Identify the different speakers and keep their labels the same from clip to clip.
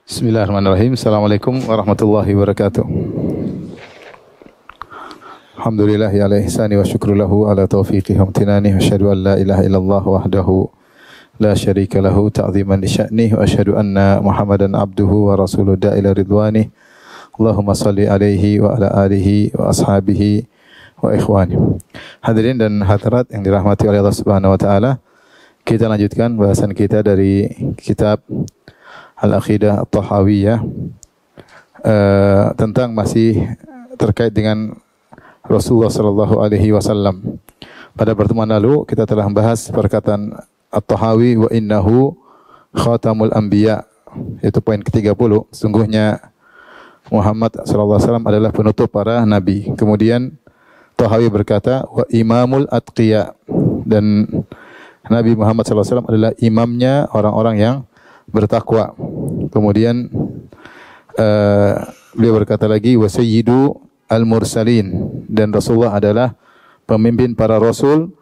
Speaker 1: Bismillahirrahmanirrahim. Assalamualaikum warahmatullahi wabarakatuh. Alhamdulillahi ala ihsani wa syukru lahu ala taufiqihi wa amtinani. Wa asyhadu an la ilaha illallah wahdahu la syarika lahu ta'ziman li sya'nih. Wa asyhadu anna Muhammadan abduhu wa rasuluhu da'ila ridwanih. Allahumma salli alaihi wa ala alihi wa ashabihi wa ikhwani. Hadirin dan hadirat yang dirahmati oleh Allah Subhanahu wa taala, kita lanjutkan bahasan kita dari kitab Al-Aqidah At-Tahawiyah tentang masih terkait dengan Rasulullah sallallahu alaihi wasallam. Pada pertemuan lalu kita telah membahas perkataan At-Tahawi, wa innahu khatamul anbiya, yaitu poin ke-30. Sungguhnya Muhammad sallallahu alaihi wasallam adalah penutup para nabi. Kemudian Tahawi berkata, wa imamul atqiya, dan Nabi Muhammad sallallahu alaihi wasallam adalah imamnya orang-orang yang bertakwa. Kemudian beliau berkata lagi, wa sayyidu al-mursalin, dan Rasulullah adalah pemimpin para rasul.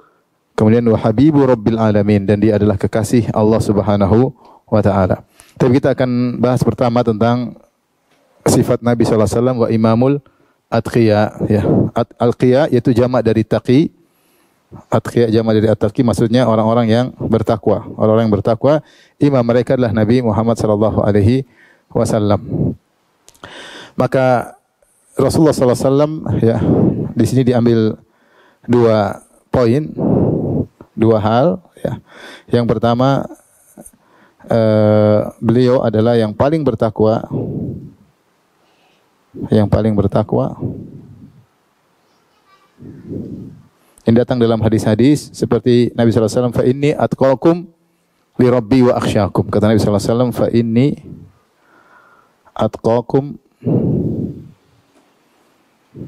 Speaker 1: Kemudian wa habibu rabbil alamin, dan dia adalah kekasih Allah Subhanahu wa taala. Tapi kita akan bahas pertama tentang sifat Nabi sallallahu alaihi wasallam, wa imamul atqiya, ya. Al-qiya yaitu jamak dari taqi. Atqiya jamak dari at-taqi, maksudnya orang-orang yang bertakwa. Orang-orang yang bertakwa, imam mereka adalah Nabi Muhammad sallallahu alaihi wasallam. Maka Rasulullah sallallahu alaihi wasallam, ya, di sini diambil dua poin, dua hal, ya. Yang pertama, beliau adalah yang paling bertakwa. Yang paling bertakwa. Yang datang dalam hadis-hadis seperti Nabi sallallahu alaihi wasallam, fa inni atqakum li rabbi wa akhsyakum. Kata Nabi sallallahu alaihi wasallam, fa inni atqakum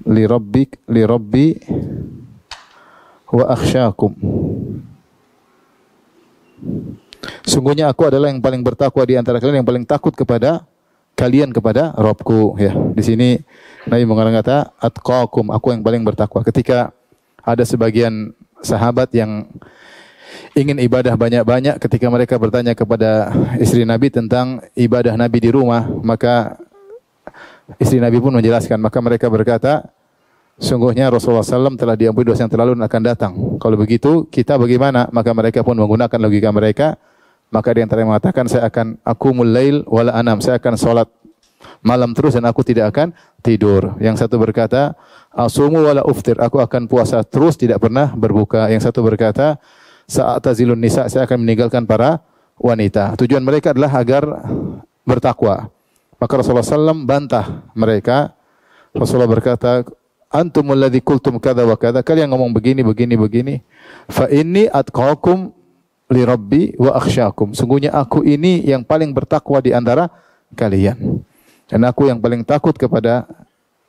Speaker 1: li rabbi wa akhsyakum. Sungguhnya aku adalah yang paling bertakwa di antara kalian, yang paling takut kepada kalian kepada Rabbku, ya. Di sini Nabi mengatakan atqakum, aku yang paling bertakwa. Ketika ada sebagian sahabat yang ingin ibadah banyak-banyak, ketika mereka bertanya kepada istri Nabi tentang ibadah Nabi di rumah, maka istri Nabi pun menjelaskan. Maka mereka berkata, sungguhnya Rasulullah SAW telah diampuni dosa yang terlalu dan akan datang. Kalau begitu, kita bagaimana? Maka mereka pun menggunakan logika mereka. Maka di antara yang mengatakan, saya akan aqumul lail wala anam, saya akan salat malam terus dan aku tidak akan tidur. Yang satu berkata, asumu wala uftir, aku akan puasa terus tidak pernah berbuka. Yang satu berkata, sa'atazilun nisa, saya akan meninggalkan para wanita. Tujuan mereka adalah agar bertakwa. Maka Rasulullah SAW bantah mereka. Rasulullah berkata, antumul ladzi qultum kadza wa kadza, kalian ngomong begini begini begini. Fa inni atqakum li rabbi wa akhsyakum, sungguhnya aku ini yang paling bertakwa di antara kalian, dan aku yang paling takut kepada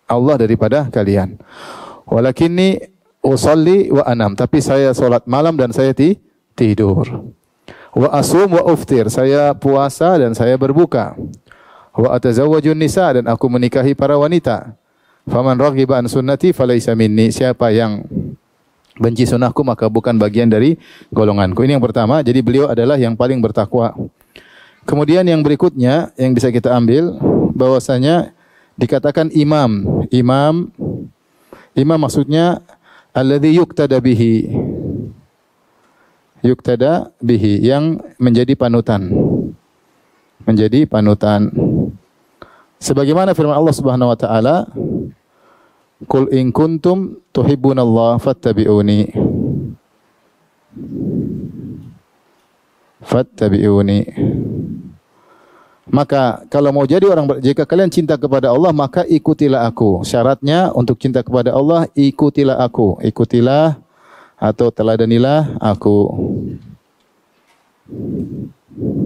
Speaker 1: Allah daripada kalian. Walakinni usalli wa anam, tapi saya salat malam dan saya tidur. Wa asum wa uftir, saya puasa dan saya berbuka. Wa atazawwajun nisa, dan aku menikahi para wanita. Faman raghiba an sunnati falaysa minni, siapa yang benci sunnahku maka bukan bagian dari golonganku. Ini yang pertama. Jadi beliau adalah yang paling bertakwa. Kemudian yang berikutnya yang bisa kita ambil, bahwasanya dikatakan imam. Imam maksudnya alladzi yuqtada bihi. Yuqtada bihi, yang menjadi panutan. Menjadi panutan. Sebagaimana firman Allah Subhanahu wa taala, qul in kuntum tuhibbunallaha fattabi'uni. Fattabi'uni. Maka kalau mau jadi orang, jika kalian cinta kepada Allah, maka ikutilah aku. Syaratnya untuk cinta kepada Allah, ikutilah aku. Ikutilah atau teladanilah aku.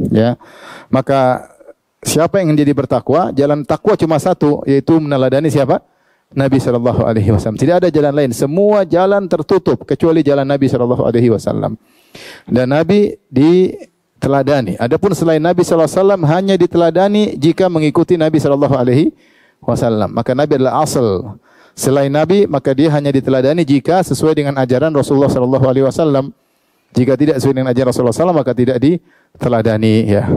Speaker 1: Ya. Maka siapa yang ingin jadi bertakwa, jalan takwa cuma satu, yaitu meneladani siapa? Nabi sallallahu alaihi wasallam. Tidak ada jalan lain. Semua jalan tertutup kecuali jalan Nabi sallallahu alaihi wasallam. Dan Nabi diteladani. Adapun selain Nabi sallallahu alaihi wasallam hanya diteladani jika mengikuti Nabi sallallahu alaihi wasallam. Maka Nabi adalah asal. Selain Nabi maka dia hanya diteladani jika sesuai dengan ajaran Rasulullah sallallahu alaihi wasallam. Jika tidak sesuai dengan ajaran Rasulullah sallallahu alaihi wasallam maka tidak diteladani, ya.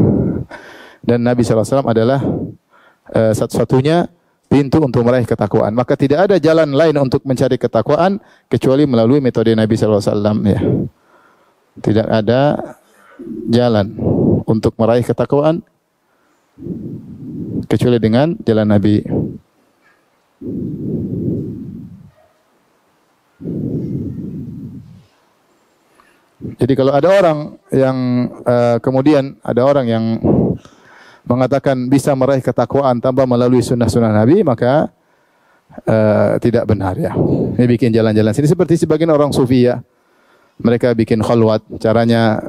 Speaker 1: dan Nabi SAW adalah satu-satunya pintu untuk meraih ketakwaan. Maka tidak ada jalan lain untuk mencari ketakwaan kecuali melalui metode Nabi SAW. Ya. Tidak ada jalan untuk meraih ketakwaan kecuali dengan jalan Nabi. Jadi kalau ada orang yang kemudian ada orang yang mengatakan bisa meraih ketakwaan tanpa melalui sunnah-sunnah Nabi, maka tidak benar ya. Ini bikin jalan-jalan sini seperti sebagian orang sufi ya. Mereka bikin khalwat, caranya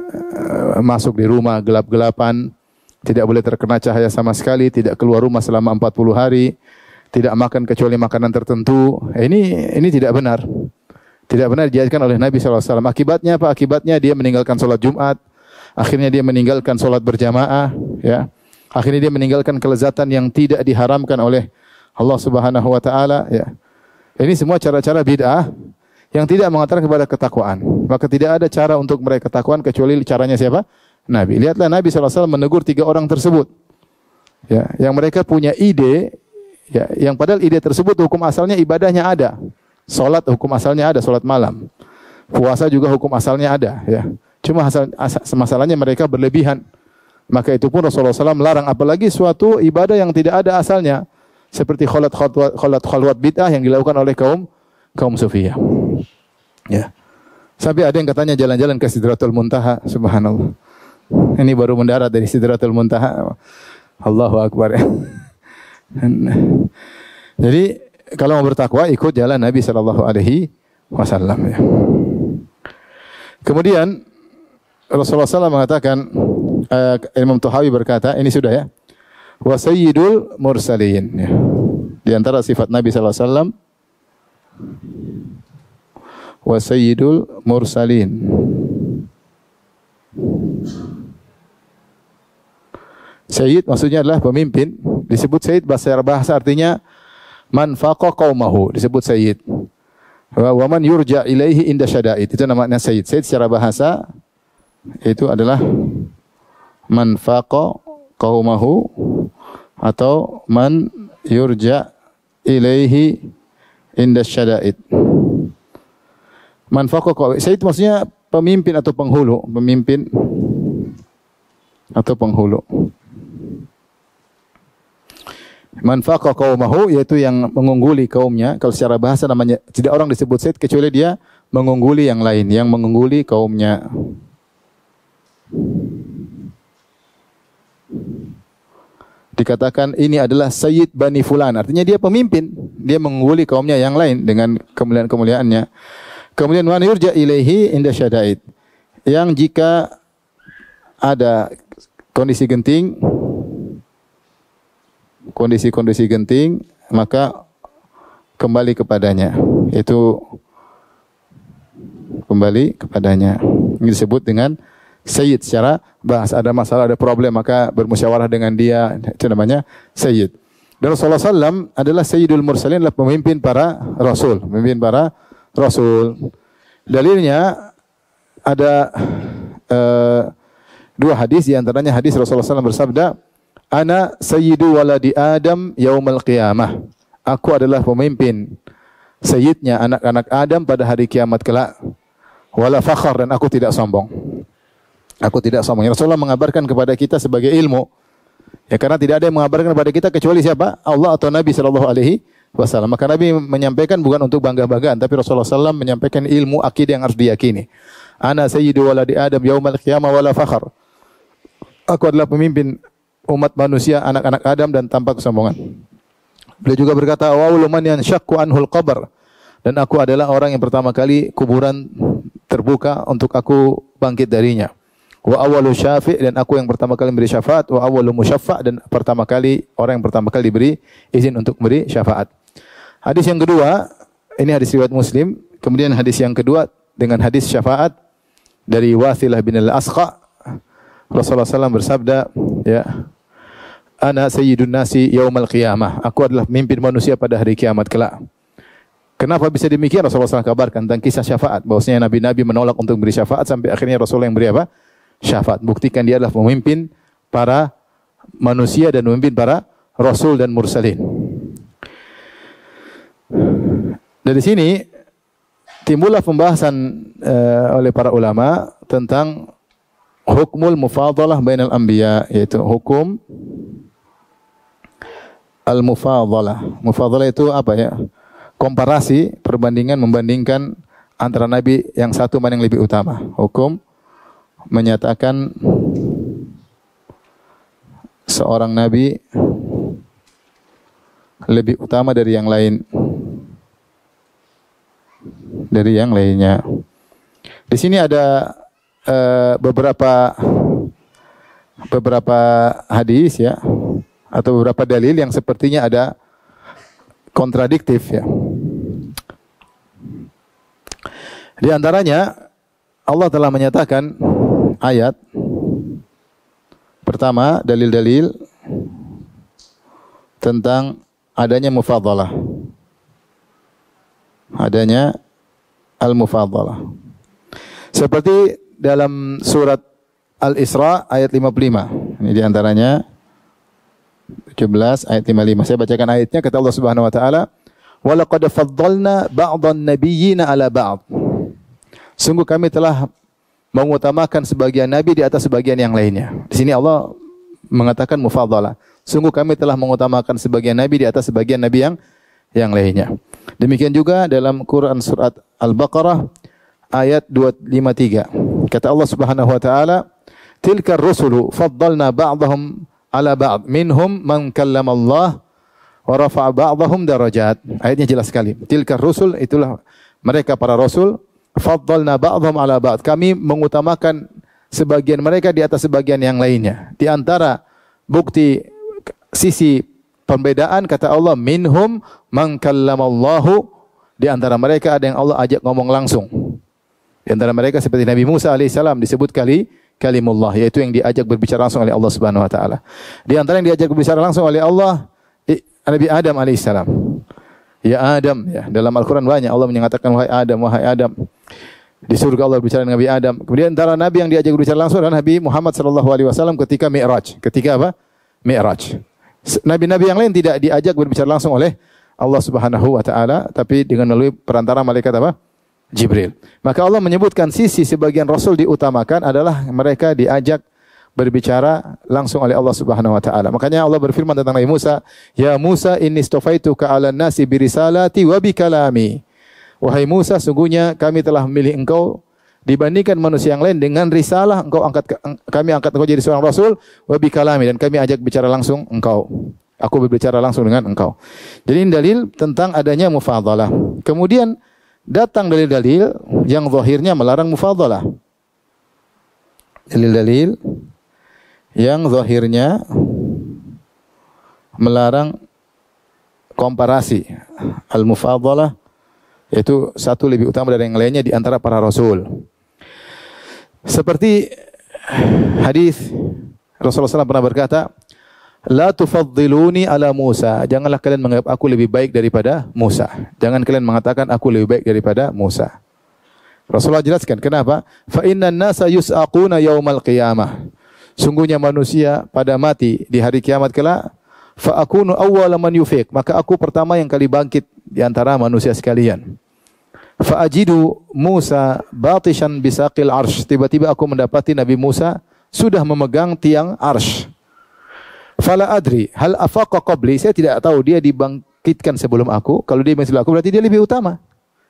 Speaker 1: masuk di rumah gelap-gelapan, tidak boleh terkena cahaya sama sekali, tidak keluar rumah selama 40 hari, tidak makan kecuali makanan tertentu. Ini tidak benar. Tidak benar diajarkan oleh Nabi SAW. Akibatnya apa? Akibatnya dia meninggalkan sholat Jumat. Akhirnya dia meninggalkan sholat berjamaah. Ya. Akhirnya dia meninggalkan kelezatan yang tidak diharamkan oleh Allah Subhanahu Wa Taala. Ya. Ini semua cara-cara bid'ah yang tidak mengantarkan kepada ketakwaan. Maka tidak ada cara untuk meraih ketakwaan kecuali caranya siapa? Nabi. Lihatlah Nabi SAW menegur 3 orang tersebut. Ya. Yang mereka punya ide, ya, yang padahal ide tersebut hukum asalnya ibadahnya ada. Salat hukum asalnya ada, salat malam. Puasa juga hukum asalnya ada, ya. Cuma masalahnya mereka berlebihan. Maka itu pun Rasulullah SAW melarang, apalagi suatu ibadah yang tidak ada asalnya, seperti khalwat bid'ah yang dilakukan oleh kaum sufiyah. Ya. Sampai ada yang katanya jalan-jalan ke Sidratul Muntaha, subhanallah. Ini baru mendarat dari Sidratul Muntaha. Allahu Akbar. Jadi kalau mau bertakwa ikut jalan Nabi sallallahu alaihi wasallam ya. Kemudian Rasulullah SAW mengatakan, Imam Tuhawi berkata, ini sudah ya. Wa sayyidul mursalin ya. Di antara sifat Nabi sallallahu alaihi wasallam wa sayyidul mursalin. Sayyid maksudnya adalah pemimpin. Disebut sayyid bahasa artinya man faqa qaumahu, disebut sayyid. Wa man yurja ilaihi inda syada'id, itu namanya sayyid. Sayyid secara bahasa itu adalah man faqa qaumahu atau man yurja ilaihi inda syada'id. Man faqa qaumahu, sayyid maksudnya pemimpin atau penghulu, pemimpin atau penghulu. Man faqa qaumahu, yaitu yang mengungguli kaumnya. Kalau secara bahasa namanya tidak orang disebut sayyid kecuali dia mengungguli yang lain, yang mengungguli kaumnya. Dikatakan ini adalah sayyid Bani Fulan, artinya dia pemimpin, dia mengungguli kaumnya yang lain dengan kemuliaan-kemuliaannya. Kemudian man yurja ilaihi inda syada'id, yang jika ada kondisi genting, maka kembali kepadanya. Itu kembali kepadanya. Ini disebut dengan sayyid secara bahasa. Ada masalah, ada problem, maka bermusyawarah dengan dia. Itu namanya sayyid. Dan Rasulullah SAW adalah sayyidul mursalin, adalah pemimpin para rasul. Pemimpin para rasul. Dalilnya ada 2 hadis. Di antaranya hadis Rasulullah SAW bersabda, Ana sayyidu waladi Adam yaumal qiyamah. Aku adalah pemimpin sayyidnya anak-anak Adam pada hari kiamat kelak. Wala fakhar, dan aku tidak sombong. Aku tidak sombong. Rasulullah mengabarkan kepada kita sebagai ilmu. Ya, karena tidak ada yang mengabarkan kepada kita kecuali siapa? Allah atau Nabi sallallahu alaihi wasallam. Maka Nabi menyampaikan bukan untuk bangga-banggaan, tapi Rasulullah SAW menyampaikan ilmu akidah yang harus diyakini. Ana sayyidu waladi Adam yaumal qiyamah wala fakhar. Aku adalah pemimpin umat manusia, anak-anak Adam, dan tanpa kesombongan. Beliau juga berkata, wa awwalu man yanshaqqu anhul qabr, dan aku adalah orang yang pertama kali kuburan terbuka untuk aku bangkit darinya. Wa awwalu syafi', dan aku yang pertama kali beri syafaat. Wa awwalu musyaffa', dan pertama kali orang yang pertama kali diberi izin untuk beri syafaat. Hadis yang kedua, ini hadis riwayat Muslim. Kemudian hadis yang kedua dengan hadis syafaat dari Wathilah bin al-Asqa. Rasulullah SAW bersabda, ya, Ana sayyidun nasi yaumal qiyamah. Aku adalah pemimpin manusia pada hari kiamat kelak. Kenapa bisa demikian? Rasulullah SAW kabarkan tentang kisah syafaat. Bahwasanya nabi-nabi menolak untuk beri syafaat sampai akhirnya Rasulullah yang beri apa? Syafaat. Buktikan dia adalah pemimpin para manusia dan memimpin para rasul dan mursalin. Dari sini timbullah pembahasan oleh para ulama tentang hukmul mufadalah bainal anbiya, yaitu hukum al-mufadalah. Mufadalah itu apa ya? Komparasi, perbandingan, membandingkan antara nabi yang satu mana yang lebih utama. Hukum menyatakan seorang nabi lebih utama dari yang lain, dari yang lainnya. Di sini ada beberapa hadis ya, atau beberapa dalil yang sepertinya ada kontradiktif ya. Di antaranya Allah telah menyatakan ayat pertama, dalil-dalil tentang adanya mufadalah. Adanya al-mufadalah. Seperti dalam surat Al-Isra ayat 55. Ini di antaranya 17 ayat 55. Saya bacakan ayatnya, kata Allah Subhanahu wa taala, "Wa laqad faddalna ba'dhan nabiyyina 'ala ba'd." Sungguh kami telah mengutamakan sebagian nabi di atas sebagian yang lainnya. Di sini Allah mengatakan mufadalah. Sungguh kami telah mengutamakan sebagian nabi di atas sebagian nabi yang lainnya. Demikian juga dalam Quran surat Al-Baqarah ayat 253. Kata Allah Subhanahu wa taala, "Tilka ar-rusulu faddalna ba'dahum 'ala ba'd, minhum man kallama Allah wa rafa'a ba'dahum darajat." Ayatnya jelas sekali. Tilka ar-rusul, itulah mereka para rasul, faddalna ba'dahum 'ala ba'd. Kami mengutamakan sebagian mereka di atas sebagian yang lainnya. Di antara bukti sisi pembedaan, kata Allah, minhum man kallamallahu, di antara mereka ada yang Allah ajak ngomong langsung. Di antara mereka seperti Nabi Musa alaihissalam disebut kalimullah, yaitu yang diajak berbicara langsung oleh Allah Subhanahu wa taala. Di antara yang diajak berbicara langsung oleh Allah, Nabi Adam alaihissalam. Ya Adam, ya, dalam Al-Quran banyak Allah menyatakan wahai Adam. Di surga Allah berbicara dengan Nabi Adam. Kemudian antara nabi yang diajak berbicara langsung adalah Nabi Muhammad sallallahu alaihi wasallam ketika Mi'raj. Ketika apa? Mi'raj. Nabi-nabi yang lain tidak diajak berbicara langsung oleh Allah Subhanahu wa taala, tapi dengan melalui perantara malaikat apa? Jibril. Maka Allah menyebutkan sisi sebagian rasul diutamakan adalah mereka diajak berbicara langsung oleh Allah Subhanahu wa taala. Makanya Allah berfirman tentang Nabi Musa, "Ya Musa, inni istafaituka 'alan nasi bi risalati wa bi kalami." Wahai Musa, sungguhnya kami telah memilih engkau dibandingkan manusia yang lain dengan risalah, kami angkat engkau jadi seorang rasul, wa bi kalami, dan kami ajak bicara langsung engkau. Aku berbicara langsung dengan engkau. Jadi ini dalil tentang adanya mufadalah. Kemudian datang dalil-dalil yang zahirnya melarang mufadalah. Dalil-dalil yang zahirnya melarang komparasi al-mufadalah, yaitu satu lebih utama dari yang lainnya di antara para rasul. Seperti hadis Rasulullah SAW pernah berkata, "La tufaddiluni ala Musa." Janganlah kalian menganggap aku lebih baik daripada Musa. Jangan kalian mengatakan aku lebih baik daripada Musa. Rasulullah jelaskan kenapa? Fa innan nasa yus'aquna yaumal qiyamah. Sungguhnya manusia pada mati di hari kiamat kelak, fa akunu awwala man yufiq, maka aku pertama yang kali bangkit di antara manusia sekalian. Fa ajidu Musa batishan bisaqil arsh. Tiba-tiba aku mendapati Nabi Musa sudah memegang tiang arsh. Fala adri hal afaqa qabli, saya tidak tahu dia dibangkitkan sebelum aku. Kalau dia sebelum aku berarti dia lebih utama.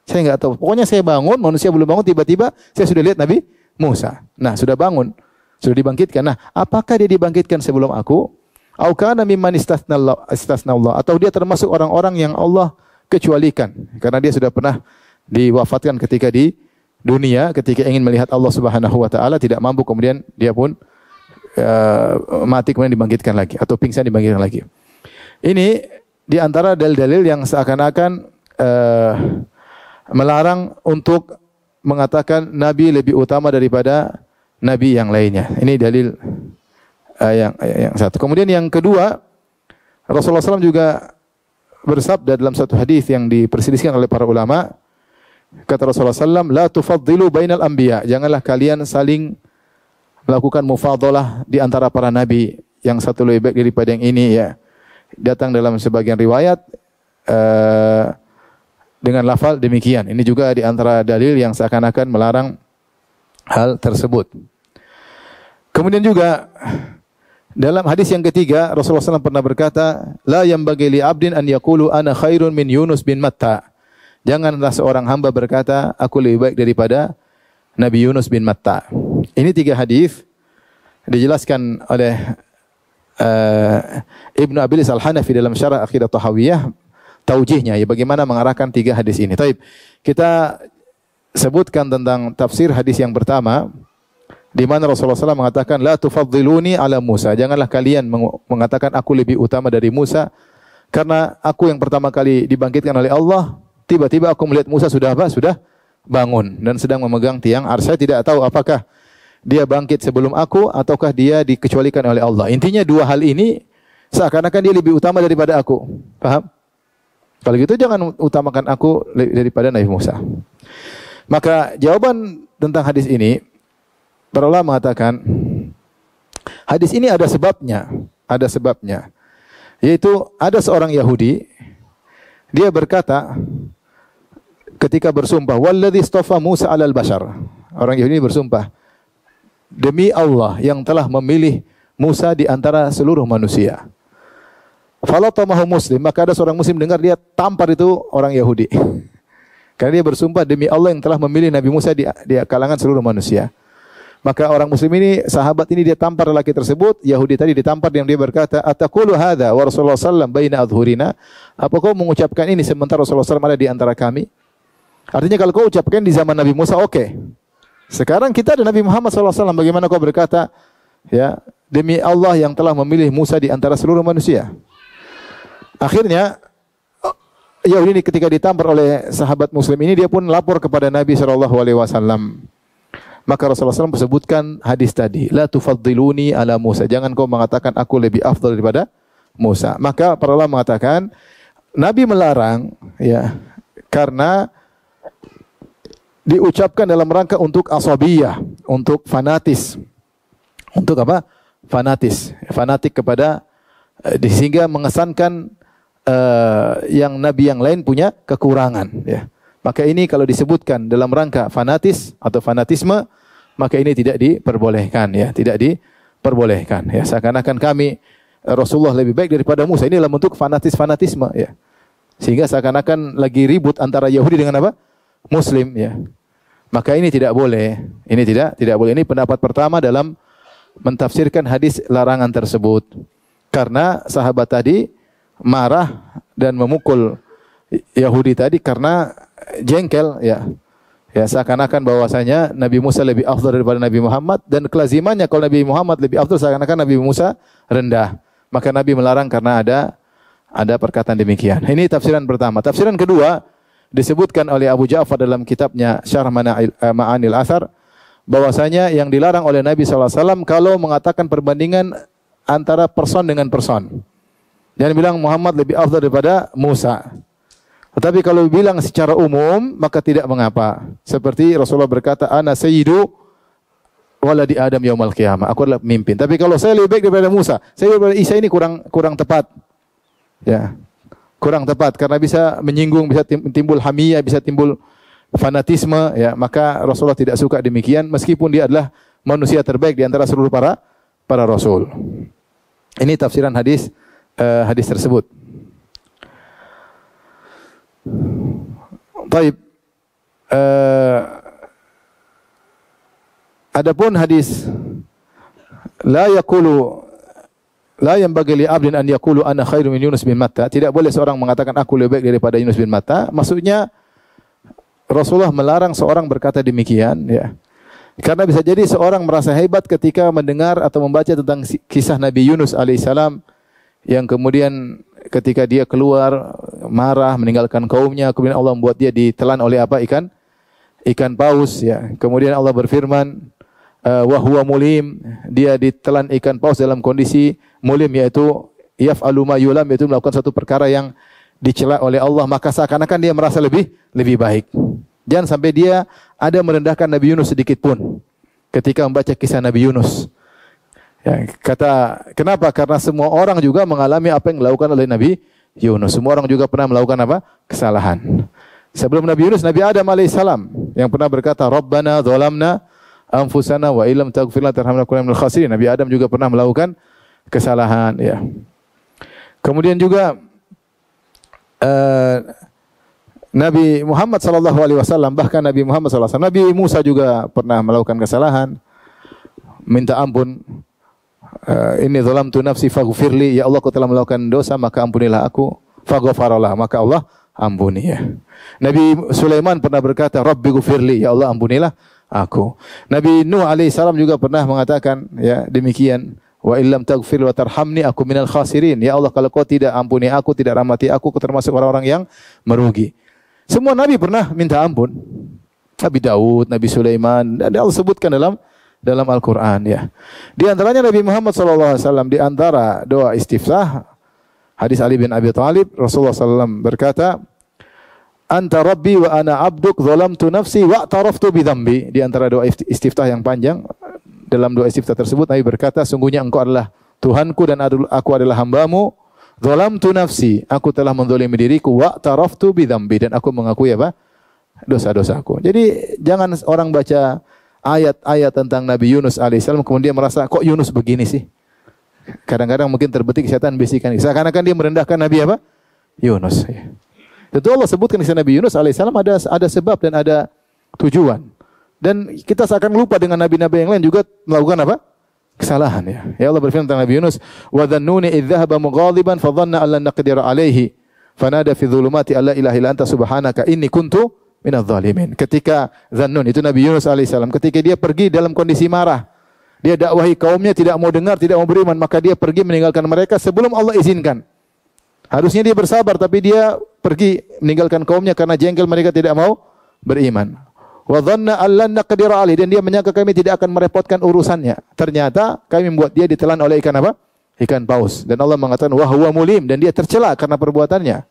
Speaker 1: Saya enggak tahu. Pokoknya saya bangun, manusia belum bangun, tiba-tiba saya sudah lihat Nabi Musa. Nah, sudah bangun, sudah dibangkitkan. Nah, apakah dia dibangkitkan sebelum aku? Au kana mimman istasna Allah, atau dia termasuk orang-orang yang Allah kecualikan karena dia sudah pernah diwafatkan ketika di dunia, ketika ingin melihat Allah Subhanahu wa taala tidak mampu, kemudian dia pun mati kemudian dibangkitkan lagi atau pingsan dibangkitkan lagi. Ini di antara dalil-dalil yang seakan-akan melarang untuk mengatakan nabi lebih utama daripada nabi yang lainnya. Ini dalil yang satu. Kemudian yang kedua, Rasulullah SAW juga bersabda dalam satu hadis yang diperselisihkan oleh para ulama. Kata Rasulullah SAW, "La tufaddilu bainal anbiya." Janganlah kalian saling melakukan mufadalah di antara para nabi. yang satu lebih baik daripada yang ini ya. Datang dalam sebagian riwayat dengan lafal demikian. Ini juga di antara dalil yang seakan-akan melarang hal tersebut. Kemudian juga dalam hadis yang ketiga Rasulullah SAW pernah berkata, la yanbaghi li 'abdin an yaqulu ana khairun min Yunus bin Matta. Janganlah seorang hamba berkata aku lebih baik daripada Nabi Yunus bin Matta. Ini 3 hadis dijelaskan oleh Ibnu Abilis Al-Hanafi dalam Syarah Aqidah Tahawiyah, taujihnya ya bagaimana mengarahkan 3 hadis ini. Taib. Kita sebutkan tentang tafsir hadis yang pertama di mana Rasulullah SAW mengatakan la tufaddiluni ala Musa. Janganlah kalian mengatakan aku lebih utama dari Musa karena aku yang pertama kali dibangkitkan oleh Allah, tiba-tiba aku melihat Musa sudah apa? Sudah bangun dan sedang memegang tiang arsy. Saya tidak tahu apakah dia bangkit sebelum aku ataukah dia dikecualikan oleh Allah. Intinya 2 hal ini seakan-akan dia lebih utama daripada aku. Paham? Kalau gitu jangan utamakan aku daripada Nabi Musa. Maka jawaban tentang hadis ini, para ulama mengatakan hadis ini ada sebabnya, yaitu ada seorang Yahudi, dia berkata ketika bersumpah, walladzi istafa Musa 'alal bashar. Orang Yahudi bersumpah, demi Allah yang telah memilih Musa di antara seluruh manusia. Falatamahu muslim, maka ada seorang muslim dengar, dia tampar itu orang Yahudi. Karena dia bersumpah demi Allah yang telah memilih Nabi Musa di kalangan seluruh manusia. Maka orang muslim ini, sahabat ini dia tampar lelaki tersebut, Yahudi tadi ditampar yang dia berkata, ataqulu hadza wa Rasulullah sallam baina adhurina? Apa kau mengucapkan ini sementara Rasulullah sallam ada di antara kami? Artinya kalau kau ucapkan di zaman Nabi Musa oke. Sekarang kita ada Nabi Muhammad sallallahu alaihi wasallam, bagaimana kau berkata ya demi Allah yang telah memilih Musa di antara seluruh manusia? Akhirnya Yahudi ini ketika ditampar oleh sahabat muslim ini, dia pun lapor kepada Nabi sallallahu alaihi wasallam. Maka Rasulullah SAW sebutkan hadis tadi, la tufaddiluni ala Musa. Jangan kau mengatakan aku lebih afdal daripada Musa. Maka para ulama mengatakan Nabi melarang ya karena diucapkan dalam rangka untuk asabiyah, untuk fanatis. Untuk apa? Fanatis. Fanatik kepada sehingga mengesankan yang nabi yang lain punya kekurangan ya. Maka ini kalau disebutkan dalam rangka fanatis atau fanatisme, maka ini tidak diperbolehkan ya, tidak diperbolehkan ya. Seakan-akan kami Rasulullah lebih baik daripada Musa. Ini dalam bentuk fanatisme ya. Sehingga seakan-akan lagi ribut antara Yahudi dengan apa? Muslim ya. Maka ini tidak boleh. Ini tidak boleh. Ini pendapat pertama dalam mentafsirkan hadis larangan tersebut. Karena sahabat tadi marah dan memukul Yahudi tadi karena jengkel ya. Ya seakan-akan bahwasanya Nabi Musa lebih afdal daripada Nabi Muhammad, dan kelazimannya kalau Nabi Muhammad lebih afdal seakan-akan Nabi Musa rendah. Maka Nabi melarang karena ada perkataan demikian. Ini tafsiran pertama. Tafsiran kedua disebutkan oleh Abu Ja'far dalam kitabnya Syarh Ma'anil Athar bahwasanya yang dilarang oleh Nabi SAW kalau mengatakan perbandingan antara person dengan person. Jangan bilang Muhammad lebih afdal daripada Musa. Tetapi kalau bilang secara umum maka tidak mengapa. Seperti Rasulullah berkata, ana sayyidu waladi Adam yaumal qiyamah. Aku adalah pemimpin. Tapi kalau saya lebih baik daripada Musa, saya daripada Isa, ini kurang tepat. Ya. Kurang tepat karena bisa menyinggung, bisa timbul hamiyah, bisa timbul fanatisme ya. Maka Rasulullah tidak suka demikian meskipun dia adalah manusia terbaik di antara seluruh para rasul. Ini tafsiran hadis tersebut. Baik. Adapun hadis la yanbaghi li 'abdin an yaqulu ana khairu min Yunus bin Matta. Tidak boleh seorang mengatakan aku lebih baik daripada Yunus bin Matta. Maksudnya Rasulullah melarang seorang berkata demikian ya. Karena bisa jadi seorang merasa hebat ketika mendengar atau membaca tentang kisah Nabi Yunus alaihissalam yang kemudian ketika dia keluar marah meninggalkan kaumnya, kemudian Allah membuat dia ditelan oleh apa? Ikan paus ya. Kemudian Allah berfirman wa huwa mulim, dia ditelan ikan paus dalam kondisi mulim, yaitu yaf'alu ma yulam, yaitu melakukan satu perkara yang dicela oleh Allah, maka seakan-akan dia merasa lebih baik. Jangan sampai dia ada merendahkan Nabi Yunus sedikit pun ketika membaca kisah Nabi Yunus. Ya, kenapa? Karena semua orang juga mengalami apa yang dilakukan oleh Nabi Yunus. Semua orang juga pernah melakukan apa? Kesalahan. Sebelum Nabi Yunus, Nabi Adam alaihissalam yang pernah berkata, Rabbana dzalamna anfusana wa illam taghfir lana tarhamna kunna minal khasirin. Nabi Adam juga pernah melakukan kesalahan. Ya. Kemudian juga Nabi Muhammad sallallahu alaihi wasallam, bahkan Nabi Muhammad sallallahu alaihi wasallam, Nabi Musa juga pernah melakukan kesalahan, minta ampun. Inni zalamtu nafsi faghfirli, ya Allah, aku telah melakukan dosa maka ampunilah aku. Faghfaralah, maka Allah ampuni ya. Nabi Sulaiman pernah berkata, Rabbi ghfirli, ya Allah ampunilah aku. Nabi Nuh alaihissalam juga pernah mengatakan ya demikian, wa illam taghfir wa tarhamni aku minal khasirin. Ya Allah, kalau kau tidak ampuni aku, tidak rahmati aku termasuk orang-orang yang merugi. Semua nabi pernah minta ampun. Nabi Daud, Nabi Sulaiman, dan Allah sebutkan dalam Al-Quran ya. Di antaranya Nabi Muhammad SAW, di antara doa istiftah, hadis Ali bin Abi Thalib, Rasulullah SAW berkata, Anta Rabbi wa ana abduk zalamtu nafsi wa taraftu bidhambi. Di antara doa istiftah yang panjang, dalam doa istiftah tersebut Nabi berkata, sungguhnya engkau adalah Tuhanku dan aku adalah hambamu. Zalamtu nafsi, aku telah menzalimi diriku, wa taraftu bidhambi, dan aku mengakui apa? Dosa-dosaku. Jadi jangan orang baca ayat-ayat tentang Nabi Yunus alaihissalam kemudian merasa kok Yunus begini sih. Kadang-kadang mungkin terbetik setan bisikan. Seakan-akan dia merendahkan Nabi apa? Yunus. Tentu Allah sebutkan di sana Nabi Yunus alaihissalam ada sebab dan ada tujuan. Dan kita seakan lupa dengan nabi-nabi yang lain juga melakukan apa? Kesalahan ya. Ya Allah berfirman tentang Nabi Yunus, wa dhannuni idh dhahaba mughadiban fa dhanna an lan naqdira alaihi fanada fi dhulumati alla ilaha illa anta subhanaka inni kuntu minadh dhalimin. Ketika Dhannun, itu Nabi Yunus alaihissalam, ketika dia pergi dalam kondisi marah, dia dakwahi kaumnya tidak mau dengar, tidak mau beriman, maka dia pergi meninggalkan mereka sebelum Allah izinkan. Harusnya dia bersabar, tapi dia pergi meninggalkan kaumnya karena jengkel mereka tidak mau beriman. Wa dhanna allan naqdira alaihi, dan dia menyangka kami tidak akan merepotkan urusannya. Ternyata kami membuat dia ditelan oleh ikan apa? Ikan paus. Dan Allah mengatakan wa huwa mulim, dan dia tercela karena perbuatannya.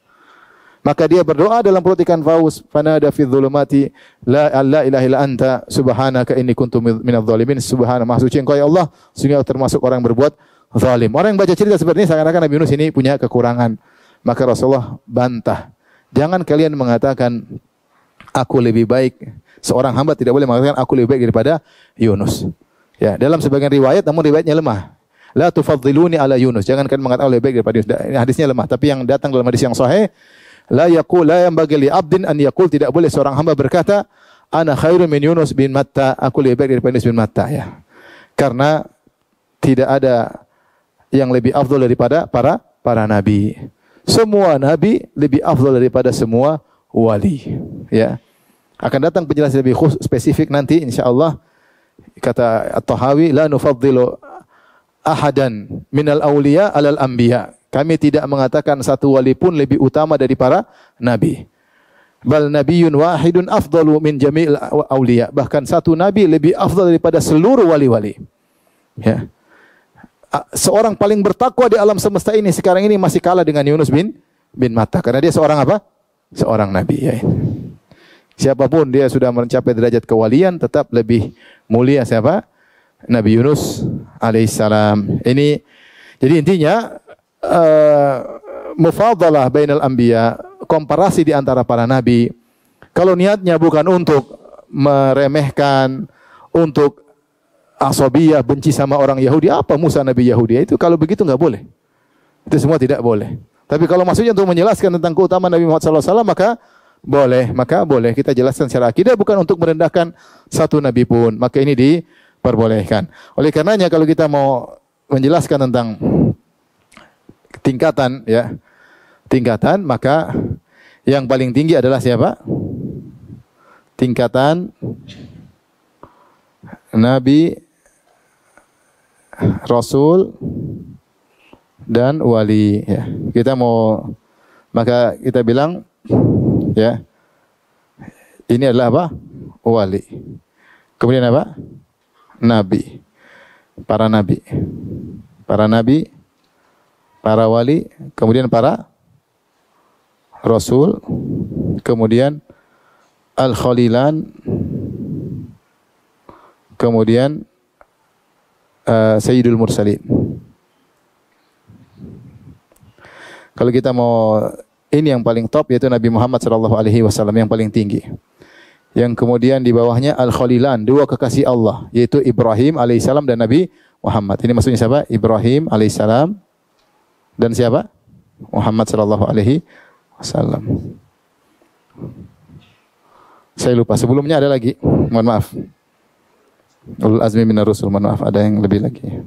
Speaker 1: Maka dia berdoa dalam perut ikan paus, fanada fi dhulumati la ilaha illa anta subhanaka inni kuntu minadh dhalimin. Subhana, maha suci engkau ya Allah, sehingga termasuk orang berbuat zalim. Orang yang baca cerita seperti ini seakan-akan Nabi Yunus ini punya kekurangan. Maka Rasulullah bantah. Jangan kalian mengatakan aku lebih baik. Seorang hamba tidak boleh mengatakan aku lebih baik daripada Yunus. Ya, dalam sebagian riwayat namun riwayatnya lemah. La tufaddiluni ala Yunus. Jangan kalian mengatakan lebih baik daripada Yunus. Hadisnya lemah, tapi yang datang dalam hadis yang sahih, la yanbaghi li 'abdin an yaqul, tidak boleh seorang hamba berkata ana khairun min Yunus bin Matta, aku lebih baik daripada Yunus bin Matta ya. Karena tidak ada yang lebih afdal daripada para nabi. Semua nabi lebih afdal daripada semua wali ya. Akan datang penjelasan lebih khusus spesifik nanti insyaallah. Kata At-Tahawi, la nufaddilu ahadan minal awliya alal anbiya. Kami tidak mengatakan satu wali pun lebih utama dari para nabi. Bal nabiyyun wahidun afdalu min jami'il awliya. Bahkan satu nabi lebih afdal daripada seluruh wali-wali. Ya. Seorang paling bertakwa di alam semesta ini sekarang ini masih kalah dengan Yunus bin Matta, karena dia seorang apa? Seorang nabi ya. Siapapun dia sudah mencapai derajat kewalian tetap lebih mulia siapa? Nabi Yunus alaihissalam. Ini jadi intinya mufadalah bainal anbiya, komparasi di antara para nabi. Kalau niatnya bukan untuk meremehkan, untuk asabiyah, benci sama orang Yahudi, apa Musa nabi Yahudi? Itu kalau begitu enggak boleh. Itu semua tidak boleh. Tapi kalau maksudnya untuk menjelaskan tentang keutamaan Nabi Muhammad SAW, maka boleh kita jelaskan secara akidah, bukan untuk merendahkan satu nabi pun. Maka ini diperbolehkan. Oleh karenanya kalau kita mau menjelaskan tentang tingkatan, maka yang paling tinggi adalah siapa? Tingkatan nabi, rasul, dan wali ya. Maka kita bilang ya, ini adalah apa? Wali. Kemudian apa? Nabi. Para nabi, para wali, kemudian para rasul, kemudian al-khalilan, kemudian Sayyidul Mursalin. Kalau kita mau ini yang paling top yaitu Nabi Muhammad sallallahu alaihi wasallam yang paling tinggi. Yang kemudian di bawahnya Al-Khalilan, dua kekasih Allah, yaitu Ibrahim alaihissalam dan Nabi Muhammad. Ini maksudnya siapa? Ibrahim alaihissalam dan siapa? Muhammad sallallahu alaihi wasallam. Saya lupa, sebelumnya ada lagi. Mohon maaf. Ulul azmi minar rusul, mohon maaf, ada yang lebih lagi.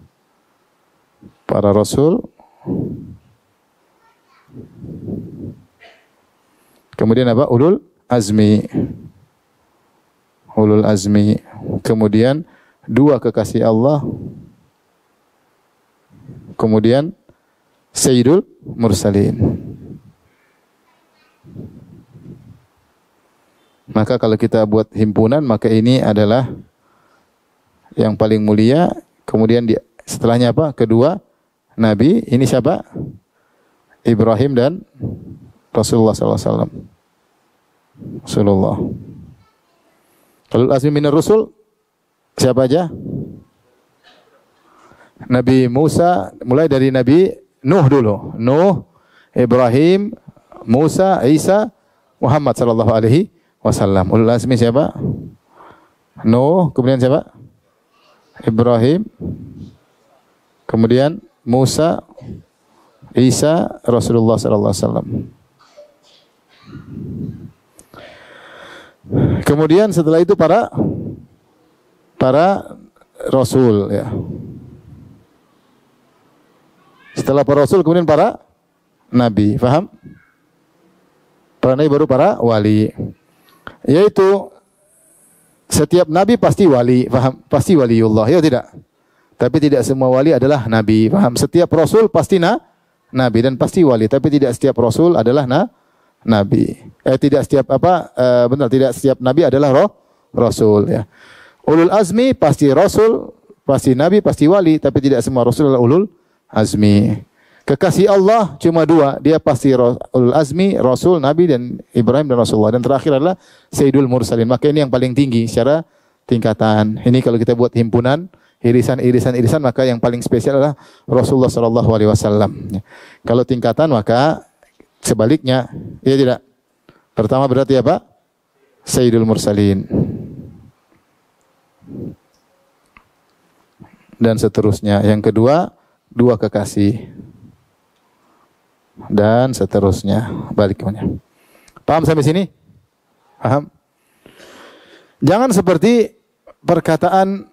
Speaker 1: Para rasul. Kemudian apa? Ulul azmi. Ulul azmi. Kemudian dua kekasih Allah. Kemudian Sayyidul Mursalin. Maka kalau kita buat himpunan, maka ini adalah yang paling mulia. Kemudian setelahnya apa? Kedua Nabi. Ini siapa? Ibrahim dan Rasulullah SAW. Rasulullah. Ulul azmi minar rusul siapa aja? Nabi Musa, mulai dari Nabi Nuh dulu. Nuh, Ibrahim, Musa, Isa, Muhammad sallallahu alaihi wasallam. Ulul azmi siapa? Nuh, kemudian siapa? Ibrahim, kemudian Musa, Isa, Rasulullah sallallahu alaihi wasallam. Kemudian setelah itu para rasul ya. Setelah para rasul kemudian para nabi, paham? Para nabi baru para wali. Yaitu setiap nabi pasti wali, paham? Pasti waliullah, ya tidak? Tapi tidak semua wali adalah nabi, paham? Setiap rasul pasti nabi dan pasti wali, tapi tidak setiap rasul adalah nabi. Tidak setiap tidak setiap nabi adalah rasul ya. Ulul azmi pasti rasul, pasti nabi, pasti wali, tapi tidak semua rasul adalah ulul azmi. Kekasih Allah cuma dua, dia pasti ulul azmi, rasul, nabi dan Ibrahim dan Rasulullah. Dan terakhir adalah Sayyidul Mursalin. Maka ini yang paling tinggi secara tingkatan. Ini kalau kita buat himpunan irisan, maka yang paling spesial adalah Rasulullah sallallahu alaihi wasallam. Kalau tingkatan maka sebaliknya, ya tidak. Pertama berarti apa? Sayyidul Mursalin. Dan seterusnya. Yang kedua, dua kekasih. Dan seterusnya. Baliknya. Paham sampai sini? Paham? Jangan seperti perkataan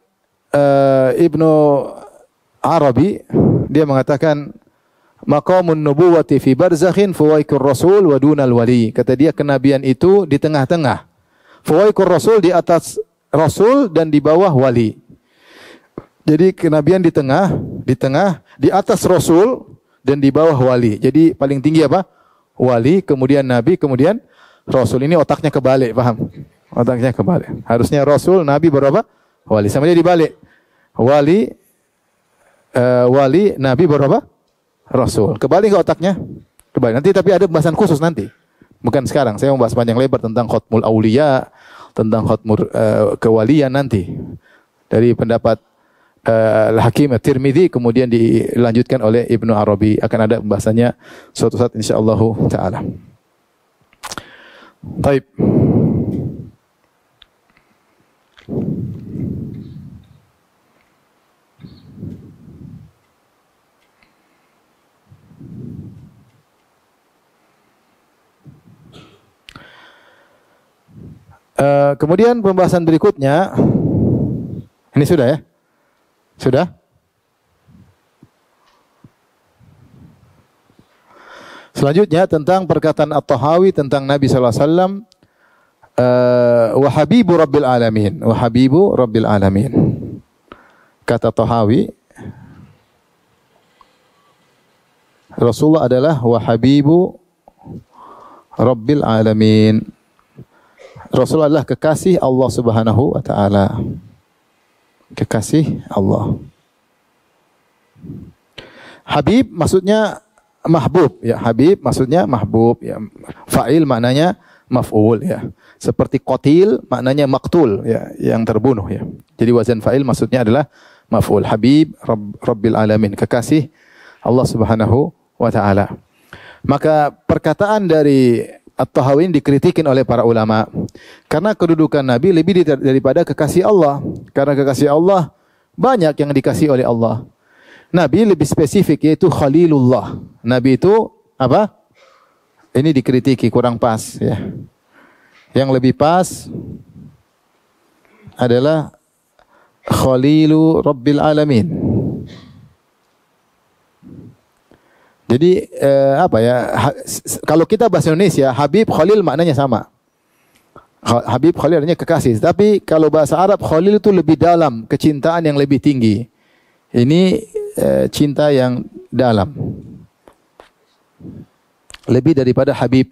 Speaker 1: Ibnu Arabi. Dia mengatakan maqamun nubuwati fi barzakhin fawaikur rasul wa dunal wali. Kata dia kenabian itu di tengah-tengah. Fawaikur rasul di atas rasul dan di bawah wali. Jadi kenabian di tengah, di atas rasul dan di bawah wali. Jadi paling tinggi apa? Wali, kemudian nabi, kemudian rasul. Ini otaknya kebalik, paham? Otaknya kebalik. Harusnya rasul, nabi baru apa? Wali. Sama dia dibalik. Wali, nabi baru apa? Rasul. Kebalik ke otaknya? Kebalik. Nanti tapi ada pembahasan khusus nanti. Bukan sekarang. Saya mau bahas panjang lebar tentang khutmul auliya, tentang khutmul kewalian nanti. Dari pendapat Hakim At-Tirmidzi kemudian dilanjutkan oleh Ibnu Arabi. Akan ada pembahasannya suatu saat insyaallah taala. Baik. Kemudian pembahasan berikutnya, ini sudah ya? Sudah? Selanjutnya tentang perkataan At-Tahawi tentang Nabi sallallahu alaihi wasallam, wa habibu rabbil alamin, wa habibu rabbil alamin. Kata Tahawi, Rasulullah adalah wa habibu rabbil alamin. Rasulullah adalah kekasih Allah Subhanahu wa taala. Kekasih Allah. Habib maksudnya mahbub ya. Habib maksudnya mahbub ya. Fa'il maknanya maf'ul ya. Seperti qatil maknanya maqtul ya, yang terbunuh ya. Jadi wazan fa'il maksudnya adalah maf'ul. Habib Rabbil alamin, kekasih Allah Subhanahu wa taala. Maka perkataan dari At-Tahawi dikritikin oleh para ulama karena kedudukan Nabi lebih daripada kekasih Allah. Karena kekasih Allah banyak yang dikasih oleh Allah. Nabi lebih spesifik, yaitu Khalilullah. Nabi itu apa? Ini dikritiki kurang pas ya. Yang lebih pas adalah Khalilu Rabbil Alamin. Jadi apa ya? Kalau kita bahasa Indonesia, Habib Khalil maknanya sama. Habib Khalil artinya kekasih. Tapi kalau bahasa Arab, Khalil itu lebih dalam, kecintaan yang lebih tinggi. Ini cinta yang dalam. Lebih daripada Habib.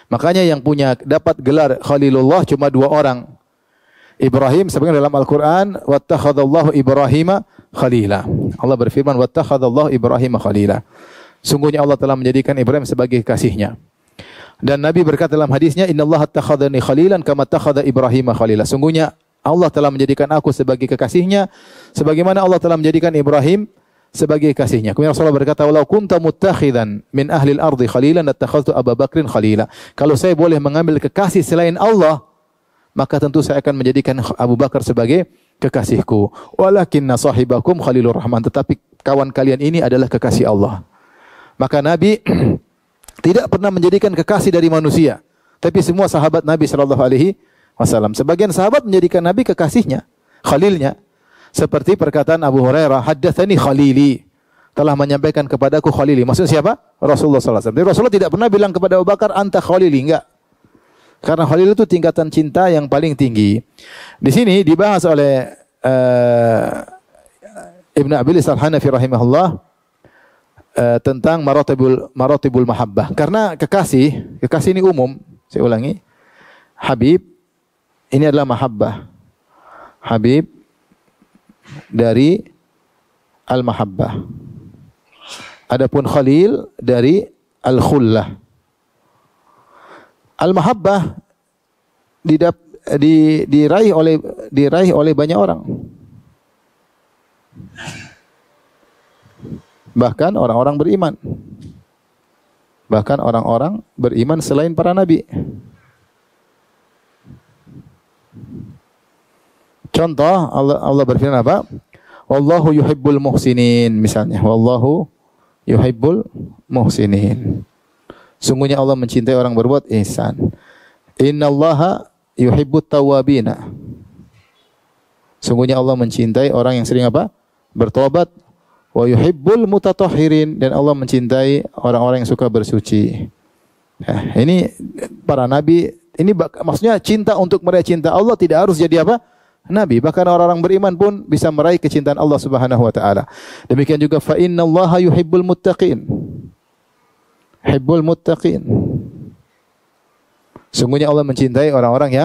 Speaker 1: Makanya yang punya dapat gelar Khalilullah cuma 2 orang. Ibrahim sebagaimana dalam Al-Qur'an, wattakhadallahu Ibrahima khalila. Allah berfirman, wattakhadallahu Ibrahima khalila. Sungguhnya Allah telah menjadikan Ibrahim sebagai kasihnya. Dan Nabi berkata dalam hadisnya, innallaha attakhadhani khalilan kama attakhadha Ibrahima khalila. Sungguhnya Allah telah menjadikan aku sebagai kekasihnya sebagaimana Allah telah menjadikan Ibrahim sebagai kasihnya. Kemudian Rasulullah berkata, "Walau kunta muttakhidan min ahli al-ardi khalilan lattakhadhtu Abu Bakrin khalila." Kalau saya boleh mengambil kekasih selain Allah, maka tentu saya akan menjadikan Abu Bakar sebagai kekasihku. Walakinna sahibakum khalilur rahman, tetapi kawan kalian ini adalah kekasih Allah. Maka Nabi tidak pernah menjadikan kekasih dari manusia, tapi semua sahabat Nabi sallallahu alaihi wasallam. Sebagian sahabat menjadikan Nabi kekasihnya, khalilnya. Seperti perkataan Abu Hurairah, haddatsani khalili, telah menyampaikan kepadaku khalili. Maksudnya siapa? Rasulullah sallallahu alaihi wasallam. Jadi Rasulullah tidak pernah bilang kepada Abu Bakar anta khalili, enggak. Karena khalil itu tingkatan cinta yang paling tinggi. Di sini dibahas oleh Ibn Abilis Al-Hanafi rahimahullah tentang maratibul mahabbah. Karena kekasih ini umum, saya ulangi. Habib ini adalah mahabbah. Habib dari al-mahabbah. Adapun khalil dari al-khullah. Al-mahabbah diraih oleh banyak orang. Bahkan orang-orang beriman. Bahkan orang-orang beriman selain para nabi. Contoh Allah berfirman apa? Wallahu yuhibbul muhsinin, misalnya. Wallahu yuhibbul muhsinin. Sungguhnya Allah mencintai orang berbuat ihsan. Innallaha yuhibbut tawwabina. Sungguhnya Allah mencintai orang yang sering apa? Bertobat. Wa yuhibbul mutatahhirin, dan Allah mencintai orang-orang yang suka bersuci. Nah, ini para nabi, ini maksudnya cinta untuk meraih cinta Allah tidak harus jadi apa? Nabi. Bahkan orang-orang beriman pun bisa meraih kecintaan Allah Subhanahu wa taala. Demikian juga fa innallaha yuhibbul muttaqin. Hibbul muttaqin. Sungguhnya Allah mencintai orang-orang